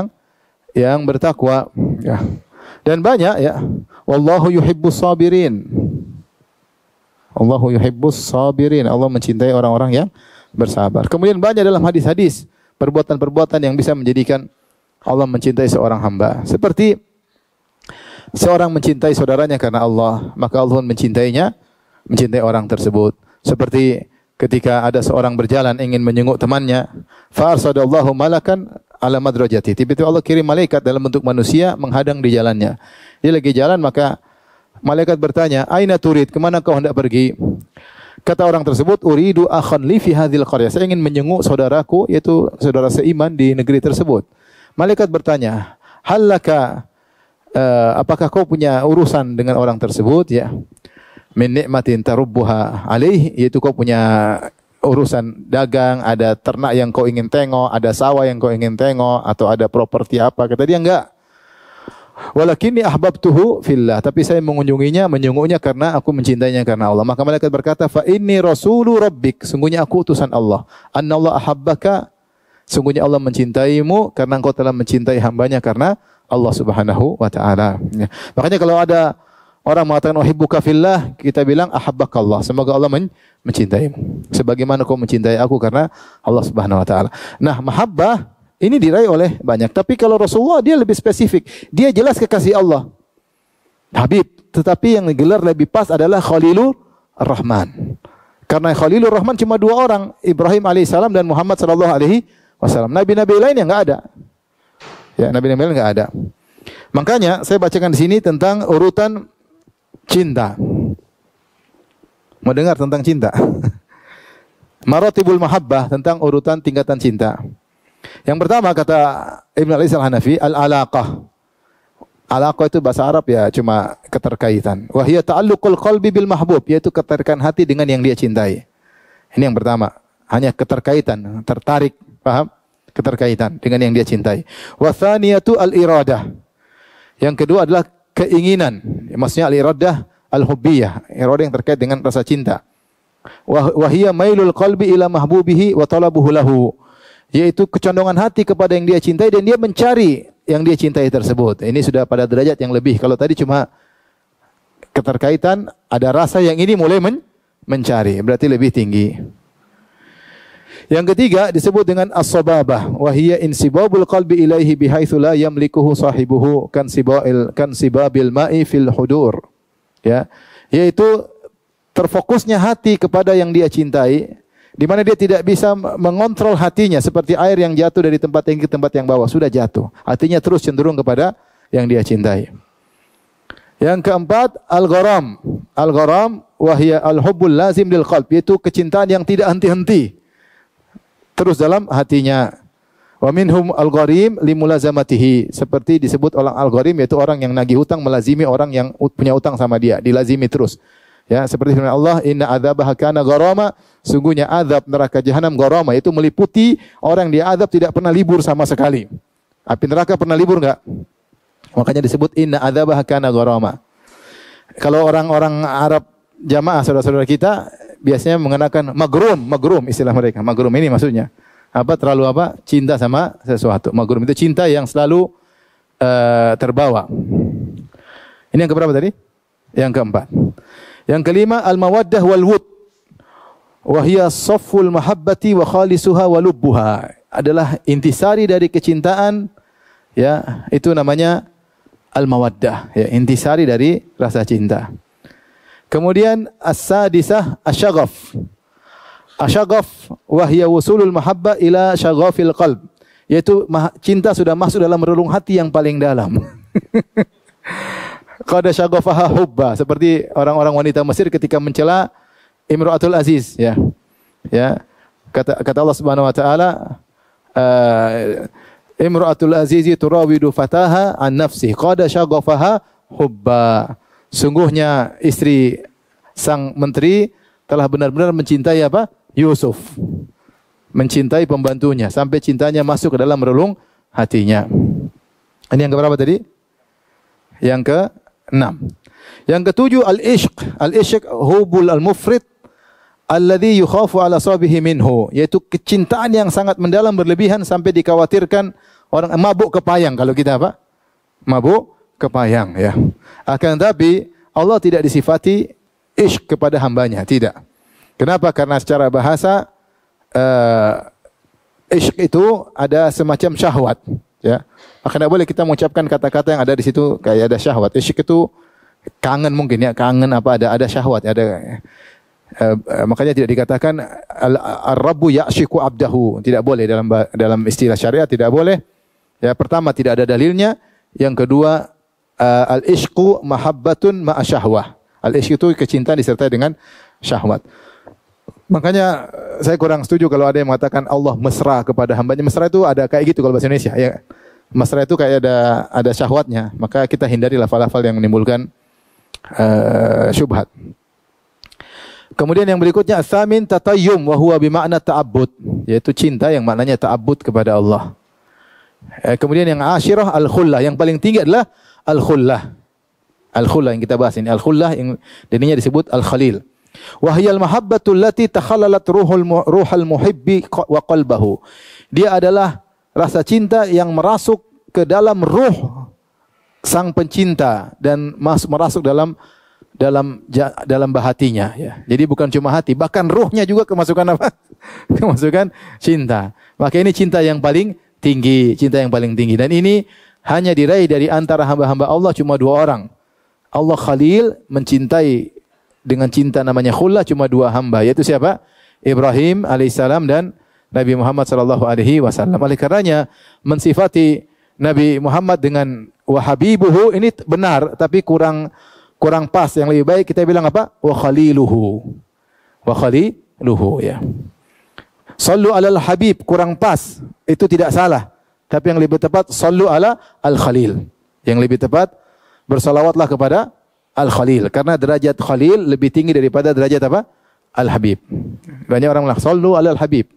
Speaker 1: yang bertakwa, ya. Dan banyak ya. Wallahu yuhibbus sabirin. Allahu yuhibbus sabirin. Allah mencintai orang-orang yang bersabar. Kemudian banyak dalam hadis-hadis perbuatan-perbuatan yang bisa menjadikan Allah mencintai seorang hamba. Seperti seorang mencintai saudaranya karena Allah, maka Allah mencintainya, mencintai orang tersebut. Seperti ketika ada seorang berjalan ingin menjenguk temannya, fa arsadallahu malakan ala madrajati. Tiba-tiba Allah kirim malaikat dalam bentuk manusia menghadang di jalannya. Dia lagi jalan, maka malaikat bertanya, "Aina turid? Kemana kau hendak pergi?" Kata orang tersebut, "Uridu akhan li fi hadhil qaryah." Saya ingin menjenguk saudaraku, yaitu saudara seiman di negeri tersebut. Malaikat bertanya, "Hallaka, apakah kau punya urusan dengan orang tersebut?" Ya. Min ni'matin tarubbuha alaih, yaitu kau punya urusan dagang, ada ternak yang kau ingin tengok, ada sawah yang kau ingin tengok, atau ada properti apa. Kata dia, enggak. Walakinni ahbabtuhu fillah, tapi saya mengunjunginya, menjenguknya karena aku mencintainya karena Allah. Maka malaikat berkata, fa inni rasulu rabbik, sungguhnya aku utusan Allah. Annallahu ahabbaka, sungguhnya Allah mencintaimu karena engkau telah mencintai hambanya karena Allah Subhanahu wa taala. Ya. Makanya kalau ada orang mengatakan uhibbuka fillah, kita bilang ahabbakallah, semoga Allah mencintaimu sebagaimana kau mencintai aku karena Allah Subhanahu wa taala. Nah, mahabbah ini diraih oleh banyak, tapi kalau Rasulullah dia lebih spesifik. Dia jelas kekasih Allah. Habib tetapi yang gelar lebih pas adalah Khalilur Rahman. Karena Khalilur Rahman cuma dua orang, Ibrahim alaihissalam dan Muhammad sallallahu alaihi wasallam. Nabi-nabi lain yang enggak ada. Ya, nabi-nabi lain enggak ada. Makanya saya bacakan di sini tentang urutan cinta. Mau dengar tentang cinta? Maratibul mahabbah, tentang urutan tingkatan cinta. Yang pertama kata Ibnu Al-Is Al-Hanafi, al-alaqah. Alaqah itu bahasa Arab ya, cuma keterkaitan. Wa hiya ta'alluqul qalbi bil mahbub, yaitu keterkaitan hati dengan yang dia cintai. Ini yang pertama, hanya keterkaitan, tertarik, paham? Keterkaitan dengan yang dia cintai. Wa tsaniyatu al-iradah. Yang kedua adalah keinginan. Maksudnya al-iradah al-hubbiyah, iradah yang terkait dengan rasa cinta. Wa hiya mailul qalbi ila mahbubihi wa talabuhu lahu, yaitu kecondongan hati kepada yang dia cintai dan dia mencari yang dia cintai tersebut. Ini sudah pada derajat yang lebih. Kalau tadi cuma keterkaitan, ada rasa, yang ini mulai mencari, berarti lebih tinggi. Yang ketiga disebut dengan as-sababah, wa hiya insibabul qalbi ilaihi bihaitsu la yamlikuhu sahibuhu kan sibabil ma'i fil hudur. Ya, yaitu terfokusnya hati kepada yang dia cintai, di mana dia tidak bisa mengontrol hatinya seperti air yang jatuh dari tempat tinggi ke tempat yang bawah, sudah jatuh. Hatinya terus cenderung kepada yang dia cintai. Yang keempat, al-gharam. Al-gharam wa hiya al-hubbul lazim lil qalb, yaitu kecintaan yang tidak henti-henti terus dalam hatinya. Wa minhum al-gharim limulazamatihi, seperti disebut orang al-gharim, yaitu orang yang nagih hutang melazimi orang yang punya utang sama dia, dilazimi terus. Ya, seperti firman Allah, inna adzabaha kana gharama, sungguhnya azab neraka jahanam gharama, itu meliputi orang yang diazab tidak pernah libur sama sekali. Api neraka pernah libur enggak? Makanya disebut inna adzabaha kana gharama. Kalau orang-orang Arab jamaah saudara-saudara kita biasanya mengenakan magrum istilah mereka. Magrum ini maksudnya apa? Terlalu apa? Cinta sama sesuatu. Magrum itu cinta yang selalu terbawa. Ini yang keberapa tadi? Yang keempat. Yang kelima, al-mawaddah wal wud. Wa hiya safful mahabbati wa khalisuha wa lubbuha. Adalah intisari dari kecintaan, ya, itu namanya al-mawaddah, ya, intisari dari rasa cinta. Kemudian as-sadisah asyaghaf. Asyaghaf wa hiya wusulul mahabbah ila syaghafil qalb. Yaitu cinta sudah masuk dalam relung hati yang paling dalam. Qad syaghafaha hubba, seperti orang-orang wanita Mesir ketika mencela Imra'atul Aziz, ya. Ya. Kata Allah Subhanahu wa taala, Imra'atul Aziz turawidu fataha an nafsi qad syaghafaha hubba. Sungguhnya istri sang menteri telah benar-benar mencintai apa? Yusuf. Mencintai pembantunya sampai cintanya masuk ke dalam relung hatinya. Ini yang keberapa tadi? Yang ke-6. Yang ketujuh, al-ishq. Al-ishq hubul al-mufrid alladhi yukhafu ala sabihi minhu, yaitu kecintaan yang sangat mendalam berlebihan sampai dikhawatirkan orang mabuk kepayang. Kalau kita apa? Mabuk kepayang, ya. Akan tapi Allah tidak disifati ishq kepada hambanya, tidak. Kenapa? Karena secara bahasa ishq itu ada semacam syahwat, ya. Maka tidak boleh kita mengucapkan kata-kata yang ada di situ kayak ada syahwat. Ishq itu kangen mungkin, ya, kangen apa, ada syahwat, ada. Makanya tidak dikatakan ar-rabbu ya'shiku abdahu, tidak boleh dalam istilah syariat, tidak boleh. Ya, pertama tidak ada dalilnya, yang kedua al-ishqu mahabbatun ma'a syahwah. Al-ishq itu kecintaan disertai dengan syahwat. Makanya saya kurang setuju kalau ada yang mengatakan Allah mesra kepada hambanya. Mesra itu ada kayak gitu kalau bahasa Indonesia, ya. Mesra itu kayak ada syahwatnya. Maka kita hindari lafal-lafal yang menimbulkan syubhat. Kemudian yang berikutnya tsamin tatayyum wa huwa bimakna ta'abbud, yaitu cinta yang maknanya ta'abbud kepada Allah. Kemudian yang asyirah al-khullah, yang paling tinggi adalah al-khullah. Al-khullah yang kita bahas ini, al-khullah yang dininya disebut al-khalil. Wa hiya al-mahabbatu allati takhallalat ruhal muhibbi wa qalbahu. Dia adalah rasa cinta yang merasuk ke dalam ruh sang pencinta dan merasuk dalam hatinya, ya. Jadi bukan cuma hati, bahkan ruhnya juga kemasukan apa? Kemasukan cinta. Maka ini cinta yang paling tinggi, cinta yang paling tinggi. Dan ini hanya diraih dari antara hamba-hamba Allah cuma 2 orang. Allah Khalil mencintai dengan cinta namanya khullah cuma dua hamba, yaitu siapa? Ibrahim alaihissalam dan Nabi Muhammad sallallahu alaihi wasallam. Oleh karenanya mensifati Nabi Muhammad dengan wa habibuhu ini benar, tapi kurang pas. Yang lebih baik kita bilang apa? Wa khaliluhu. Wa khaliluhu ya. Sallu alal habib kurang pas, itu tidak salah. Tapi yang lebih tepat sallu ala al khalil. Yang lebih tepat bersalawatlah kepada al khalil, karena derajat khalil lebih tinggi daripada derajat apa? Al habib. Banyak orang bilang sallu ala al habib.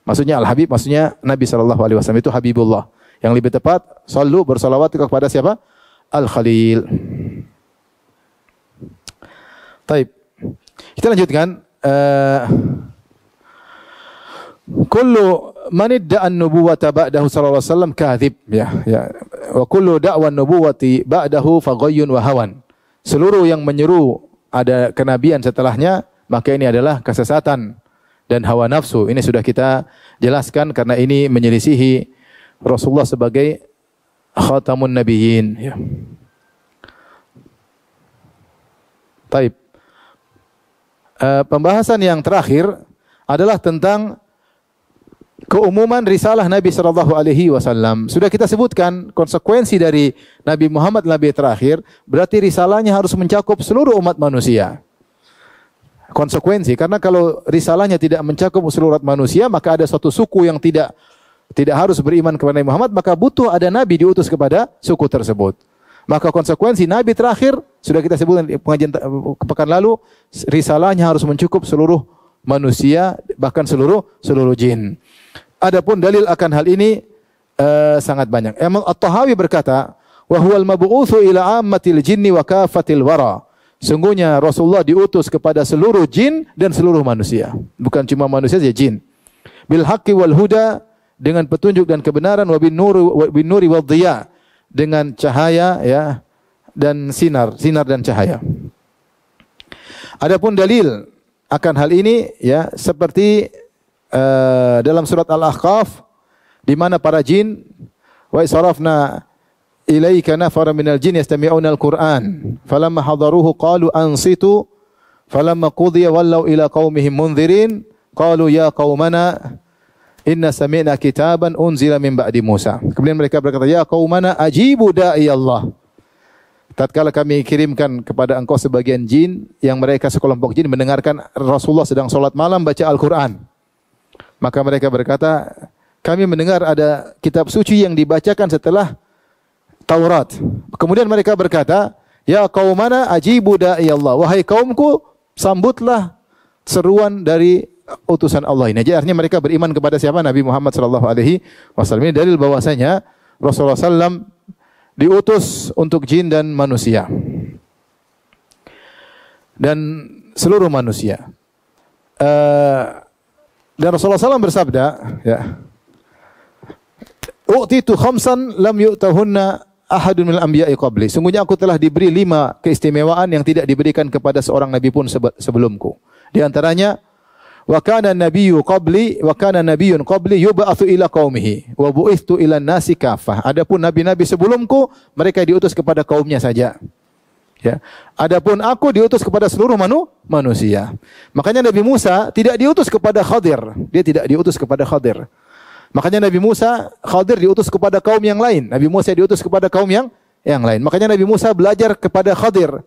Speaker 1: Maksudnya al habib maksudnya Nabi sallallahu alaihi wasallam itu habibullah. Yang lebih tepat sallu bersalawat kepada siapa? Al khalil. Taib. Kita lanjutkan. Kullu man idda'a an-nubuwwata ba'dahu sallallahu alaihi wasallam kadzib ya. Wa kullu da'wa an-nubuwwati ba'dahu faghayyun wa hawan. Seluruh yang menyeru ada kenabian setelahnya, maka ini adalah kesesatan dan hawa nafsu. Ini sudah kita jelaskan karena ini menyelisihi Rasulullah sebagai khatamun nabiyyin ya. Taib. Pembahasan yang terakhir adalah tentang keumuman risalah Nabi sallallahu alaihi wasallam. Sudah kita sebutkan konsekuensi dari Nabi Muhammad Nabi terakhir, berarti risalahnya harus mencakup seluruh umat manusia. Konsekuensi, karena kalau risalahnya tidak mencakup seluruh umat manusia, maka ada suatu suku yang tidak harus beriman kepada Nabi Muhammad, maka butuh ada nabi diutus kepada suku tersebut. Maka konsekuensi Nabi terakhir sudah kita sebutkan di pengajian pekan lalu, risalahnya harus mencukup seluruh manusia, bahkan seluruh jin. Adapun dalil akan hal ini sangat banyak. Imam At-Tahawi berkata, wa huwal mab'utsu ila ammatil jinni wa kafatil wara. Sungguhnya Rasulullah diutus kepada seluruh jin dan seluruh manusia, bukan cuma manusia saja, jin. Bil haqqi wal huda, dengan petunjuk dan kebenaran, wa bin nuri wad dhiya, dengan cahaya ya dan sinar dan cahaya. Adapun dalil akan hal ini ya seperti dalam surat Al-Ahqaf di mana para jin wa sarafna ilaika nafara minal jin yastami'una al-Qur'an falamma hadaruhu qalu ansitu falamma qudiya wallaw ila qaumihim munzirin qalu ya qaumana inna sami'na kitaban unzila min ba'di Musa. Kemudian mereka berkata, ya qaumana ajibu da'i Allah. Tatkala kami kirimkan kepada engkau sebagian jin yang mereka sekelompok jin mendengarkan Rasulullah sedang salat malam baca Al-Qur'an. Maka mereka berkata, kami mendengar ada kitab suci yang dibacakan setelah Taurat. Kemudian mereka berkata, ya qaumana ajibu da'i Allah. Wahai kaumku, sambutlah seruan dari utusan Allah ini. Jadi artinya mereka beriman kepada siapa? Nabi Muhammad sallallahu alaihi wasallam. Ini dalil bahwasanya Rasulullah sallam diutus untuk jin dan manusia. Dan seluruh manusia. Dan Rasulullah sallam bersabda, ya. U'titu khamsan lam yu'tahunna ahadun minal anbiya'i qabli. Sungguhnya aku telah diberi 5 keistimewaan yang tidak diberikan kepada seorang nabi pun sebelumku. Di antaranya wa kana nabiyyun qabli yub'atsu ila qaumihi wa bu'itsu ila nasi kafah. Adapun nabi-nabi sebelumku mereka diutus kepada kaumnya saja. Ya. Adapun aku diutus kepada seluruh manusia. Makanya Nabi Musa tidak diutus kepada Khadir. Dia tidak diutus kepada Khadir. Makanya Nabi Musa, Khadir diutus kepada kaum yang lain. Nabi Musa diutus kepada kaum yang lain. Makanya Nabi Musa belajar kepada Khadir.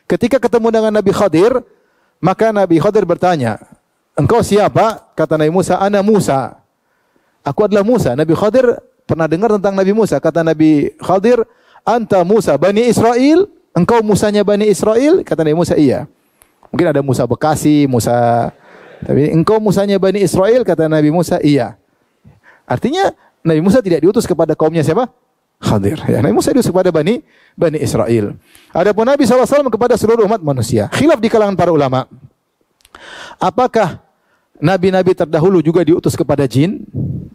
Speaker 1: Ketika ketemu dengan Nabi Khadir, maka Nabi Khadir bertanya, engkau siapa? Kata Nabi Musa, ana Musa. Aku adalah Musa. Nabi Khadir pernah dengar tentang Nabi Musa. Kata Nabi Khadir, anta Musa Bani Israel. Engkau Musanya Bani Israel? Kata Nabi Musa, iya. Mungkin ada Musa Bekasi, Musa. Tapi engkau Musanya Bani Israel? Kata Nabi Musa, iya. Artinya Nabi Musa tidak diutus kepada kaumnya siapa? Khadir. Ya, Nabi Musa diutus kepada Bani Israel. Adapun Nabi SAW kepada seluruh umat manusia. Khilaf di kalangan para ulama. Apakah nabi-nabi terdahulu juga diutus kepada jin?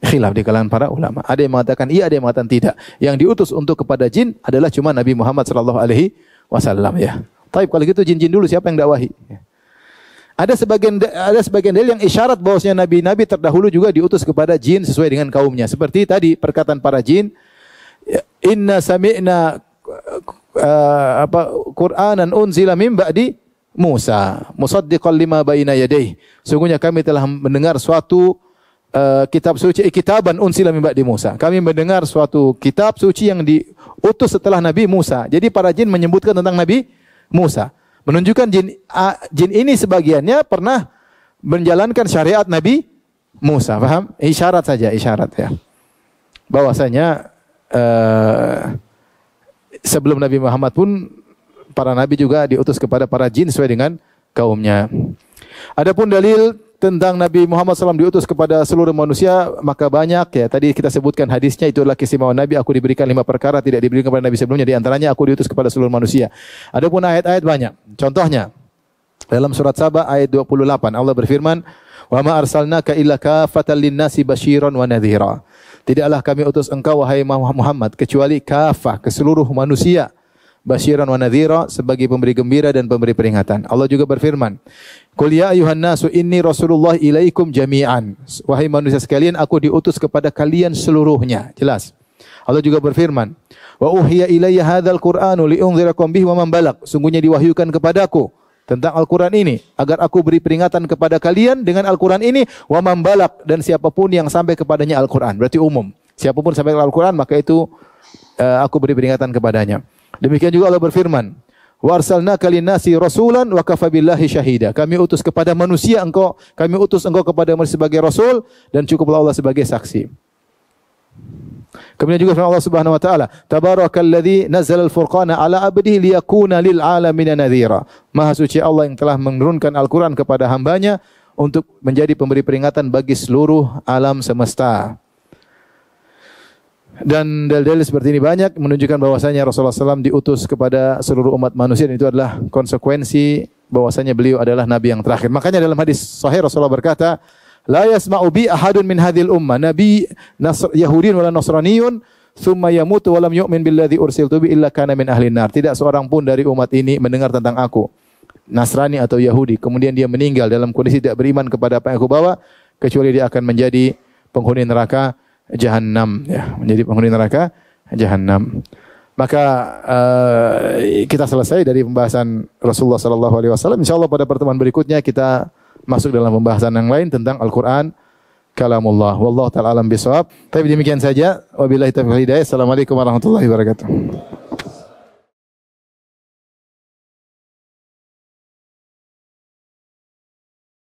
Speaker 1: Khilaf di kalangan para ulama. Ada yang mengatakan iya, ada yang mengatakan tidak. Yang diutus untuk kepada jin adalah cuma Nabi Muhammad sallallahu alaihi wasallam ya. Taib, kalau gitu jin-jin dulu siapa yang dakwahi? Ada sebagian dalil yang isyarat bahwasanya nabi-nabi terdahulu juga diutus kepada jin sesuai dengan kaumnya. Seperti tadi perkataan para jin, inna sami'na Qur'anan unzila min ba'di Musa musaddiqan lima baina yadayhi. Sungguhnya kami telah mendengar suatu kitab suci, kitaban unzila min ba'di Musa. Kami mendengar suatu kitab suci yang diutus setelah Nabi Musa. Jadi para jin menyebutkan tentang Nabi Musa. Menunjukkan jin ini sebagiannya pernah menjalankan syariat Nabi Musa. Paham? Isyarat saja, isyarat ya. Bahwasanya sebelum Nabi Muhammad pun para nabi juga diutus kepada para jin sesuai dengan kaumnya. Adapun dalil tentang Nabi Muhammad SAW diutus kepada seluruh manusia, maka banyak ya. Tadi kita sebutkan hadisnya, itu adalah keistimewaan Nabi. Aku diberikan 5 perkara tidak diberikan kepada Nabi sebelumnya. Di antaranya aku diutus kepada seluruh manusia. Adapun ayat-ayat banyak. Contohnya dalam surat Saba ayat 28 Allah berfirman, "Wa ma arsalnaka illa kafatan lin-nasi basyiran wa nadhira." Tidaklah kami utus engkau wahai Muhammad kecuali kafah ke seluruh manusia, basyiran wa nadhira, sebagai pemberi gembira dan pemberi peringatan. Allah juga berfirman, "Qul ya ayuhan nasu inni rasulullah ilaikum jami'an." Wahai manusia sekalian, aku diutus kepada kalian seluruhnya. Jelas. Allah juga berfirman, "Wa uhiya ilayya hadzal qur'anu liunzirakum bihi wa man balagh." Sungguhnya diwahyukan kepadaku tentang Al-Quran ini agar aku beri peringatan kepada kalian dengan Al-Quran ini, wa man balagh, dan siapapun yang sampai kepadanya Al-Quran. Berarti umum. Siapapun sampai ke Al-Quran, maka itu aku beri peringatan kepadanya. Demikian juga Allah berfirman, "Wa arsalnaka lin-nasi rasulan wa kafa billahi syahida." Kami utus kepada manusia kami utus engkau kepada manusia sebagai rasul, dan cukuplah Allah sebagai saksi. Kemudian juga firman Allah Subhanahu wa taala, "Tabarakalladzi nazzala al-furqana 'ala 'abdihi liyakuna lil 'alamin nadhira." Maha suci Allah yang telah menurunkan Al-Qur'an kepada hambanya untuk menjadi pemberi peringatan bagi seluruh alam semesta. Dan dalil-dalil seperti ini banyak menunjukkan bahwasanya Rasulullah SAW diutus kepada seluruh umat manusia, dan itu adalah konsekuensi bahwasanya beliau adalah nabi yang terakhir. Makanya dalam hadis sahih Rasulullah berkata, "La yasma'u bi ahadun min hadhil ummah nabi Yahudin wala Nasraniyun thumma yamutu wa lam yu'min billadzi ursiltu bi illa kana min ahli nar." Tidak seorang pun dari umat ini mendengar tentang aku, Nasrani atau Yahudi, kemudian dia meninggal dalam kondisi tidak beriman kepada apa yang aku bawa, kecuali dia akan menjadi penghuni neraka Jahannam, ya, menjadi penghuni neraka Jahannam. Maka kita selesai dari pembahasan Rasulullah sallallahu alaihi wasallam. Insyaallah pada pertemuan berikutnya kita masuk dalam pembahasan yang lain tentang Al-Qur'an kalamullah. Wallahu taala alam bisawab. Tapi demikian saja. Wabillahi taufiq wal hidayah. Assalamualaikum warahmatullahi wabarakatuh.